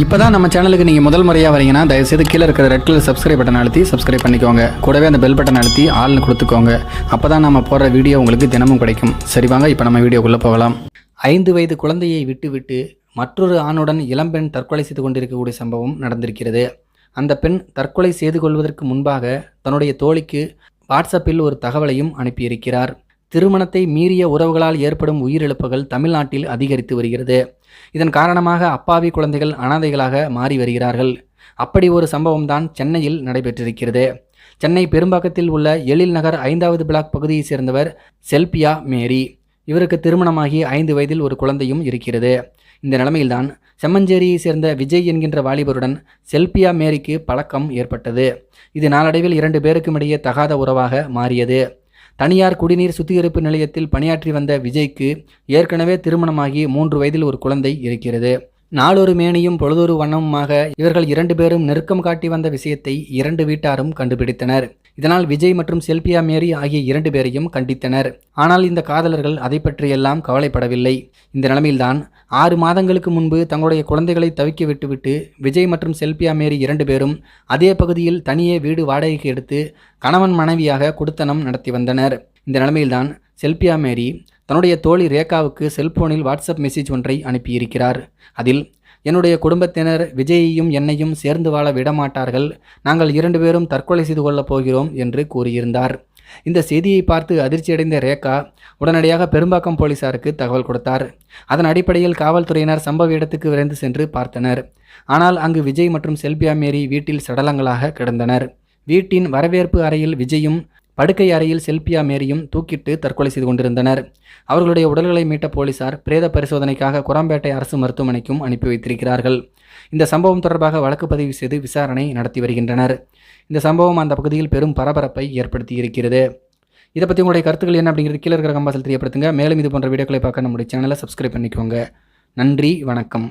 இப்போ தான் நம்ம சேனலுக்கு நீங்கள் முதல் முறையாக வரீங்கன்னா தயவுசெய்து கீழே இருக்கிற ரெட் கலர் சப்ஸ்கிரைப் பட்டன் அழுத்தி சப்ஸ்கிரைப் பண்ணிக்கோங்க. கூடவே அந்த பெல் பட்டன் அழுத்தி ஆள்னு கொடுத்துக்கோங்க. அப்போ தான் நம்ம போடுற வீடியோ உங்களுக்கு தினமும் கிடைக்கும். சரி வாங்க இப்போ நம்ம வீடியோக்குள்ளே போகலாம். 5 வயது குழந்தையை விட்டுவிட்டு மற்றொரு ஆணுடன் இளம்பெண் தற்கொலை செய்து கொண்டிருக்கக்கூடிய சம்பவம் நடந்திருக்கிறது. அந்த பெண் தற்கொலை செய்து கொள்வதற்கு முன்பாக தன்னுடைய தோழிக்கு வாட்ஸ்அப்பில் ஒரு தகவலையும் அனுப்பியிருக்கிறார். திருமணத்தை மீறிய உறவுகளால் ஏற்படும் உயிரிழப்புகள் தமிழ்நாட்டில் அதிகரித்து வருகிறது. இதன் காரணமாக அப்பாவி குழந்தைகள் அனாதைகளாக மாறி வருகிறார்கள். அப்படி ஒரு சம்பவம் தான் சென்னையில் நடைபெற்றிருக்கிறது. சென்னை பெரும்பாக்கத்தில் உள்ள எழில் நகர் 5வது பிளாக் பகுதியைச் சேர்ந்தவர் செல்பியா மேரி. இவருக்கு திருமணமாகி 5 வயதில் ஒரு குழந்தையும் இருக்கிறது. இந்த நிலைமையில்தான் செம்மஞ்சேரியை சேர்ந்த விஜய் என்கின்ற வாலிபருடன் செல்பியா மேரிக்கு பழக்கம் ஏற்பட்டது. இது நாளடைவில் 2 பேருக்கும் இடையே தகாத உறவாக மாறியது. தனியார் குடிநீர் சுத்திகரிப்பு நிலையத்தில் பணியாற்றி வந்த விஜய்க்கு ஏற்கனவே திருமணமாகி 3 வயதில் ஒரு குழந்தை இருக்கிறது. நாளொரு மேனியும் பொழுதொரு வண்ணமுமாக இவர்கள் 2 பேரும் நெருக்கம் காட்டி வந்த விஷயத்தை 2 வீட்டாரும் கண்டுபிடித்தனர். இதனால் விஜய் மற்றும் செல்பியா மேரி ஆகிய 2 பேரையும் கண்டித்தனர். ஆனால் இந்த காதலர்கள் அதை பற்றியெல்லாம் கவலைப்படவில்லை. இந்த நிலைமையில்தான் 6 மாதங்களுக்கு முன்பு தங்களுடைய குழந்தைகளை தவிக்க விட்டுவிட்டு விஜய் மற்றும் செல்பியா மேரி 2 பேரும் அதே பகுதியில் தனியே வீடு வாடகைக்கு எடுத்து கணவன் மனைவியாக குடித்தனம் நடத்தி வந்தனர். இந்த நிலைமையில்தான் செல்பியா மேரி தன்னுடைய தோழி ரேகாவுக்கு செல்போனில் வாட்ஸ்அப் மெசேஜ் ஒன்றை அனுப்பியிருக்கிறார். அதில், என்னுடைய குடும்பத்தினர் விஜயையும் என்னையும் சேர்ந்து வாழ விடமாட்டார்கள், நாங்கள் 2 பேரும் தற்கொலை செய்து கொள்ளப் போகிறோம் என்று கூறியிருந்தார். இந்த செய்தியை பார்த்து அதிர்ச்சியடைந்த ரேகா உடனடியாக பெரும்பாக்கம் போலீசாருக்கு தகவல் கொடுத்தார். அதன் அடிப்படையில் காவல்துறையினர் சம்பவ இடத்துக்கு விரைந்து சென்று பார்த்தனர். ஆனால் அங்கு விஜய் மற்றும் செல்பியா மேரி வீட்டில் சடலங்களாக கிடந்தனர். வீட்டின் வரவேற்பு அறையில் விஜயும் படுக்கை அறையில் செல்பியா மேரியும் தூக்கிட்டு தற்கொலை செய்து கொண்டிருந்தனர். அவர்களுடைய உடல்களை மீட்ட போலீசார் பிரேத பரிசோதனைக்காக குரம்பேட்டை அரசு மருத்துவமனைக்கும் அனுப்பி வைத்திருக்கிறார்கள். இந்த சம்பவம் தொடர்பாக வழக்கு பதிவு செய்து விசாரணை நடத்தி வருகின்றனர். இந்த சம்பவம் அந்த பகுதியில் பெரும் பரபரப்பை ஏற்படுத்தி இருக்கிறது. இதை பற்றி உங்களுடைய கருத்துக்கள் என்ன அப்படிங்கிறது கீழே இருக்கிற கம்பாசில் தெரியப்படுத்துங்க. மேலும் இது போன்ற வீடியோக்களை பார்க்க நம்முடைய சேனலை சப்ஸ்கிரைப் பண்ணிக்கோங்க. நன்றி, வணக்கம்.